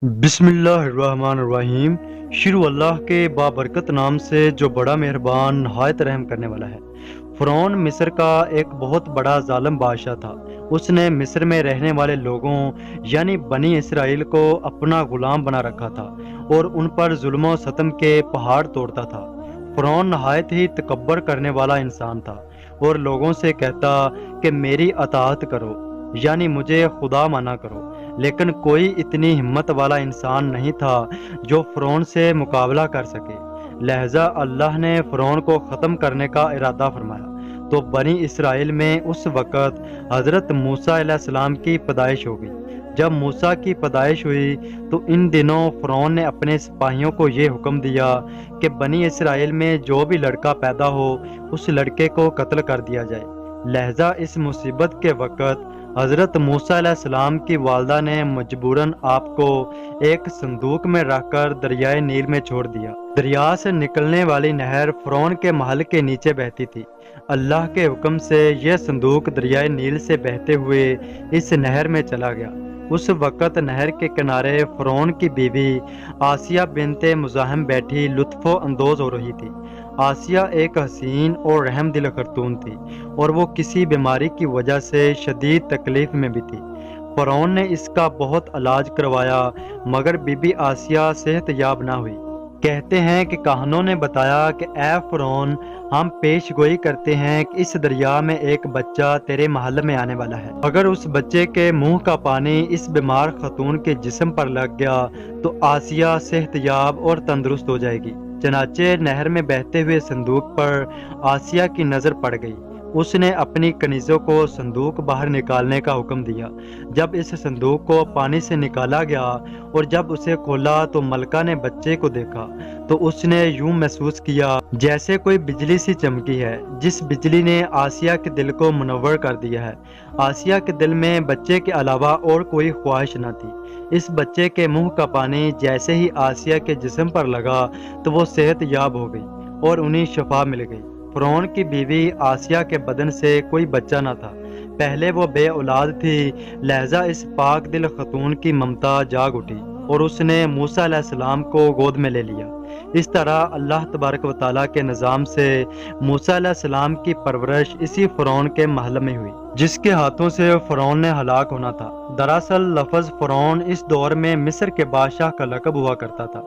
بسم اللہ الرحمن الرحیم۔ شروع اللہ کے بابرکت نام سے جو بڑا مہربان نہایت رحم کرنے والا ہے۔ فرعون مصر کا ایک بہت بڑا ظالم بادشاہ تھا۔ اس نے مصر میں رہنے والے لوگوں یعنی بنی اسرائیل کو اپنا غلام بنا رکھا تھا اور ان پر ظلم و ستم کے پہاڑ توڑتا تھا۔ فرعون نہایت ہی تکبر کرنے والا انسان تھا اور لوگوں سے کہتا کہ میری اطاعت کرو یعنی مجھے خدا مانا کرو، لیکن کوئی اتنی ہمت والا انسان نہیں تھا جو فرعون سے مقابلہ کر سکے۔ لہذا اللہ نے فرعون کو ختم کرنے کا ارادہ فرمایا تو بنی اسرائیل میں اس وقت حضرت موسیٰ علیہ السلام کی پیدائش ہو گئی۔ جب موسیٰ کی پیدائش ہوئی تو ان دنوں فرعون نے اپنے سپاہیوں کو یہ حکم دیا کہ بنی اسرائیل میں جو بھی لڑکا پیدا ہو اس لڑکے کو قتل کر دیا جائے۔ لہذا اس مصیبت کے وقت حضرت موسیٰ علیہ السلام کی والدہ نے مجبوراً آپ کو ایک صندوق میں رکھ کر دریائے نیل میں چھوڑ دیا۔ دریا سے نکلنے والی نہر فرعون کے محل کے نیچے بہتی تھی۔ اللہ کے حکم سے یہ صندوق دریائے نیل سے بہتے ہوئے اس نہر میں چلا گیا۔ اس وقت نہر کے کنارے فرعون کی بیوی آسیہ بنت مزاحم بیٹھی لطف و اندوز ہو رہی تھی۔ آسیہ ایک حسین اور رحم دل خاتون تھی اور وہ کسی بیماری کی وجہ سے شدید تکلیف میں بھی تھی۔ فرعون نے اس کا بہت علاج کروایا مگر بی بی آسیہ صحت یاب نہ ہوئی۔ کہتے ہیں کہ کاہنوں نے بتایا کہ اے فرعون، ہم پیش گوئی کرتے ہیں کہ اس دریا میں ایک بچہ تیرے محل میں آنے والا ہے۔ اگر اس بچے کے منہ کا پانی اس بیمار خاتون کے جسم پر لگ گیا تو آسیہ صحت یاب اور تندرست ہو جائے گی۔ چنانچہ نہر میں بہتے ہوئے صندوق پر آسیہ کی نظر پڑ گئی۔ اس نے اپنی کنیزوں کو صندوق باہر نکالنے کا حکم دیا۔ جب اس صندوق کو پانی سے نکالا گیا اور جب اسے کھولا تو ملکہ نے بچے کو دیکھا تو اس نے یوں محسوس کیا جیسے کوئی بجلی سی چمکی ہے، جس بجلی نے آسیہ کے دل کو منور کر دیا ہے۔ آسیہ کے دل میں بچے کے علاوہ اور کوئی خواہش نہ تھی۔ اس بچے کے منہ کا پانی جیسے ہی آسیہ کے جسم پر لگا تو وہ صحت یاب ہو گئی اور انہیں شفا مل گئی۔ فرعون کی بیوی آسیہ کے بدن سے کوئی بچہ نہ تھا، پہلے وہ بے اولاد تھی، لہذا اس پاک دل خاتون کی ممتا جاگ اٹھی اور اس نے موسیٰ علیہ السلام کو گود میں لے لیا۔ اس طرح اللہ تبارک و تعالیٰ کے نظام سے موسیٰ علیہ السلام کی پرورش اسی فرعون کے محل میں ہوئی جس کے ہاتھوں سے فرعون نے ہلاک ہونا تھا۔ دراصل لفظ فرعون اس دور میں مصر کے بادشاہ کا لقب ہوا کرتا تھا۔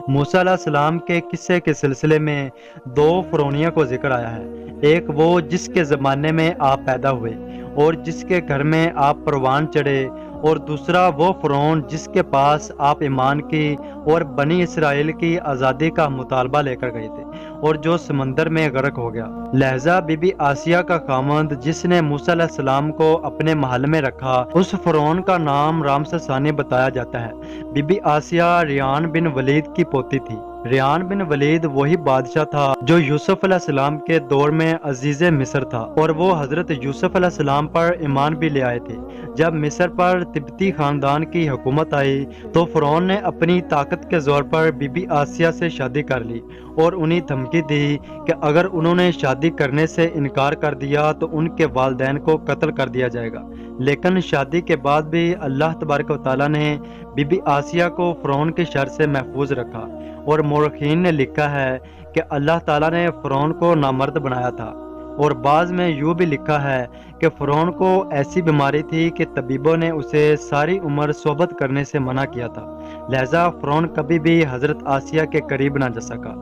موسیٰ علیہ السلام کے قصے کے سلسلے میں دو فرعونیوں کو ذکر آیا ہے، ایک وہ جس کے زمانے میں آپ پیدا ہوئے اور جس کے گھر میں آپ پروان چڑھے، اور دوسرا وہ فرعون جس کے پاس آپ ایمان کی اور بنی اسرائیل کی آزادی کا مطالبہ لے کر گئے تھے اور جو سمندر میں غرق ہو گیا۔ لہذا بی بی آسیہ کا خاوند جس نے موسیٰ علیہ السلام کو اپنے محل میں رکھا، اس فرعون کا نام رامسس ثانی بتایا جاتا ہے۔ بی بی آسیہ ریان بن ولید کی پوتی تھی۔ ریان بن ولید وہی بادشاہ تھا جو یوسف علیہ السلام کے دور میں عزیز مصر تھا اور وہ حضرت یوسف علیہ السلام پر ایمان بھی لے آئے تھے۔ جب مصر پر تبتی خاندان کی حکومت آئی تو فرعون نے اپنی طاقت کے زور پر بی بی آسیہ سے شادی کر لی اور انہیں دھمکی دی کہ اگر انہوں نے شادی کرنے سے انکار کر دیا تو ان کے والدین کو قتل کر دیا جائے گا۔ لیکن شادی کے بعد بھی اللہ تبارک و تعالیٰ نے بی بی آسیہ کو فرعون کے شر سے محفوظ رکھا، اور مورخین نے لکھا ہے کہ اللہ تعالیٰ نے فرعون کو نامرد بنایا تھا، اور بعض میں یوں بھی لکھا ہے کہ فرعون کو ایسی بیماری تھی کہ طبیبوں نے اسے ساری عمر صحبت کرنے سے منع کیا تھا، لہذا فرعون کبھی بھی حضرت آسیہ کے قریب نہ جا سکا۔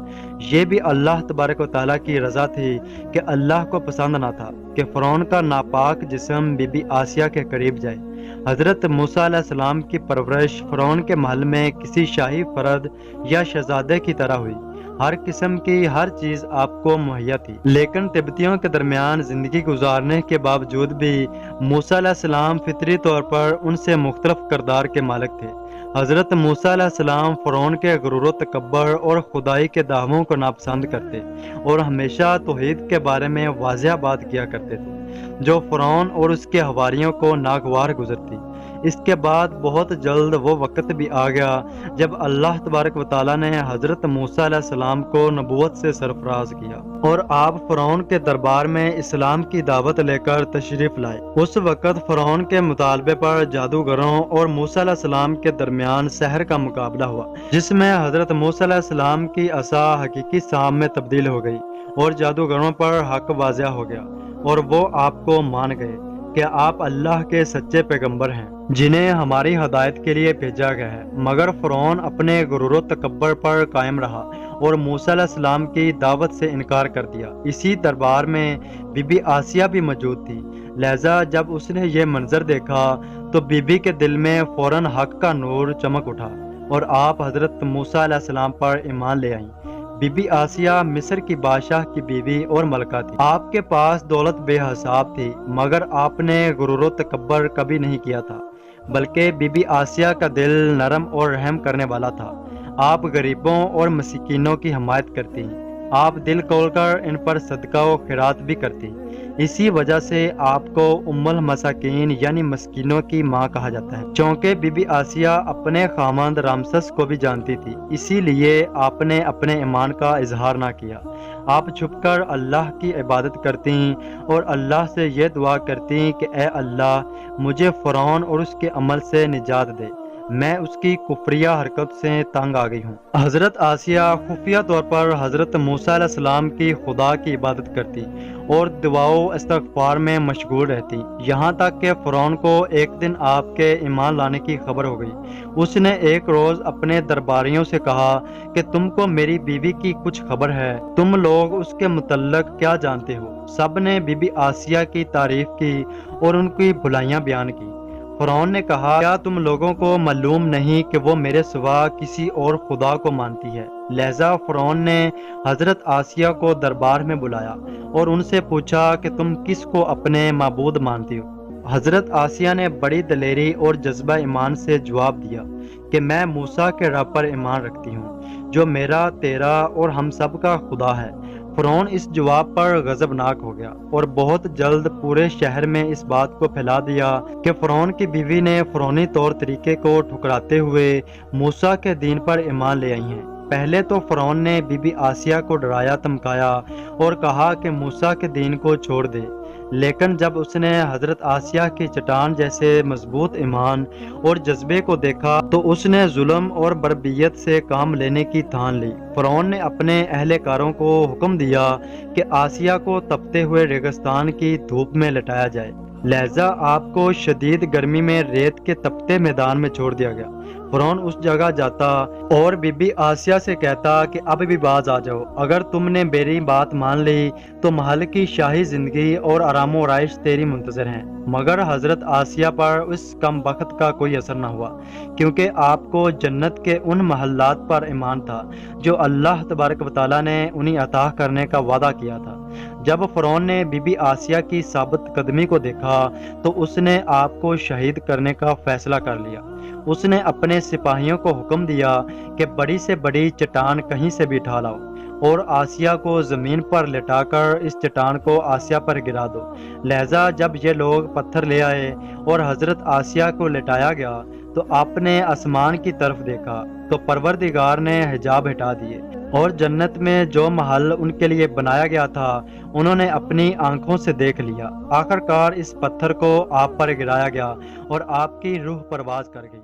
یہ بھی اللہ تبارک و تعالیٰ کی رضا تھی کہ اللہ کو پسند نہ تھا کہ فرعون کا ناپاک جسم بی بی آسیہ کے قریب جائے۔ حضرت موسیٰ علیہ السلام کی پرورش فرعون کے محل میں کسی شاہی فرد یا شہزادے کی طرح ہوئی۔ ہر قسم کی ہر چیز آپ کو مہیا تھی، لیکن تبتیوں کے درمیان زندگی گزارنے کے باوجود بھی موسیٰ علیہ السلام فطری طور پر ان سے مختلف کردار کے مالک تھے۔ حضرت موسیٰ علیہ السلام فرعون کے غرور و تکبر اور خدائی کے دعووں کو ناپسند کرتے اور ہمیشہ توحید کے بارے میں واضح بات کیا کرتے تھے جو فرعون اور اس کے حواریوں کو ناگوار گزرتی۔ اس کے بعد بہت جلد وہ وقت بھی آ گیا جب اللہ تبارک و تعالیٰ نے حضرت موسیٰ علیہ السلام کو نبوت سے سرفراز کیا اور آپ فرعون کے دربار میں اسلام کی دعوت لے کر تشریف لائے۔ اس وقت فرعون کے مطالبے پر جادوگروں اور موسیٰ علیہ السلام کے درمیان سحر کا مقابلہ ہوا، جس میں حضرت موسیٰ علیہ السلام کی عصا حقیقی سام میں تبدیل ہو گئی اور جادوگروں پر حق واضح ہو گیا اور وہ آپ کو مان گئے کہ آپ اللہ کے سچے پیغمبر ہیں جنہیں ہماری ہدایت کے لیے بھیجا گیا ہے۔ مگر فرعون اپنے غرور و تکبر پر قائم رہا اور موسیٰ علیہ السلام کی دعوت سے انکار کر دیا۔ اسی دربار میں بی بی آسیہ بھی موجود تھی، لہذا جب اس نے یہ منظر دیکھا تو بی بی کے دل میں فوراً حق کا نور چمک اٹھا اور آپ حضرت موسیٰ علیہ السلام پر ایمان لے آئیں۔ بی بی آسیہ مصر کی بادشاہ کی بیوی اور ملکہ تھی۔ آپ کے پاس دولت بے حساب تھی، مگر آپ نے غرور و تکبر کبھی نہیں کیا تھا، بلکہ بی بی آسیہ کا دل نرم اور رحم کرنے والا تھا۔ آپ غریبوں اور مسکینوں کی حمایت کرتی، آپ دل کھول کر ان پر صدقہ و خیرات بھی کرتی۔ اسی وجہ سے آپ کو ام المساکین یعنی مسکینوں کی ماں کہا جاتا ہے، چونکہ بی بی آسیہ اپنے خامند رامسس کو بھی جانتی تھی، اسی لیے آپ نے اپنے ایمان کا اظہار نہ کیا۔ آپ چھپ کر اللہ کی عبادت کرتی اور اللہ سے یہ دعا کرتی کہ اے اللہ مجھے فرعون اور اس کے عمل سے نجات دے، میں اس کی کفریہ حرکت سے تنگ آ گئی ہوں۔ حضرت آسیہ خفیہ طور پر حضرت موسیٰ علیہ السلام کی خدا کی عبادت کرتی اور دعا و استغفار میں مشغول رہتی، یہاں تک کہ فرعون کو ایک دن آپ کے ایمان لانے کی خبر ہو گئی۔ اس نے ایک روز اپنے درباریوں سے کہا کہ تم کو میری بیوی کی کچھ خبر ہے، تم لوگ اس کے متعلق کیا جانتے ہو؟ سب نے بی بی آسیہ کی تعریف کی اور ان کی بھلائیاں بیان کی۔ فرعون نے کہا کیا تم لوگوں کو معلوم نہیں کہ وہ میرے سوا کسی اور خدا کو مانتی ہے؟ لہذا فرعون نے حضرت آسیہ کو دربار میں بلایا اور ان سے پوچھا کہ تم کس کو اپنے معبود مانتی ہو؟ حضرت آسیہ نے بڑی دلیری اور جذبہ ایمان سے جواب دیا کہ میں موسیٰ کے رب پر ایمان رکھتی ہوں جو میرا، تیرا اور ہم سب کا خدا ہے۔ فرعون اس جواب پر غضبناک ہو گیا اور بہت جلد پورے شہر میں اس بات کو پھیلا دیا کہ فرعون کی بیوی نے فرعونی طور طریقے کو ٹھکراتے ہوئے موسیٰ کے دین پر ایمان لے آئی ہیں۔ پہلے تو فرعون نے بی بی آسیہ کو ڈرایا دھمکایا اور کہا کہ موسیٰ کے دین کو چھوڑ دے، لیکن جب اس نے حضرت آسیہ کی چٹان جیسے مضبوط ایمان اور جذبے کو دیکھا تو اس نے ظلم اور بربریت سے کام لینے کی ٹھان لی۔ فرعون نے اپنے اہلکاروں کو حکم دیا کہ آسیہ کو تپتے ہوئے ریگستان کی دھوپ میں لٹایا جائے، لہذا آپ کو شدید گرمی میں ریت کے تپتے میدان میں چھوڑ دیا گیا۔ فرعون اس جگہ جاتا اور بی بی آسیہ سے کہتا کہ اب بھی باز آ جاؤ، اگر تم نے میری بات مان لی تو محل کی شاہی زندگی اور آرام و رائش تیری منتظر ہیں۔ مگر حضرت آسیہ پر اس کم بخت کا کوئی اثر نہ ہوا، کیونکہ آپ کو جنت کے ان محلات پر ایمان تھا جو اللہ تبارک و تعالیٰ نے انہیں عطا کرنے کا وعدہ کیا تھا۔ جب فرعون نے بی بی آسیہ کی ثابت قدمی کو دیکھا تو اس نے آپ کو شہید کرنے کا فیصلہ کر لیا۔ اس نے اپنے سپاہیوں کو حکم دیا کہ بڑی سے بڑی چٹان کہیں سے بھی اٹھا لاؤ اور آسیہ کو زمین پر لٹا کر اس چٹان کو آسیہ پر گرا دو۔ لہذا جب یہ لوگ پتھر لے آئے اور حضرت آسیہ کو لٹایا گیا تو آپ نے آسمان کی طرف دیکھا تو پروردگار نے حجاب ہٹا دیے اور جنت میں جو محل ان کے لیے بنایا گیا تھا انہوں نے اپنی آنکھوں سے دیکھ لیا۔ آخر کار اس پتھر کو آپ پر گرایا گیا اور آپ کی روح پرواز کر گئی۔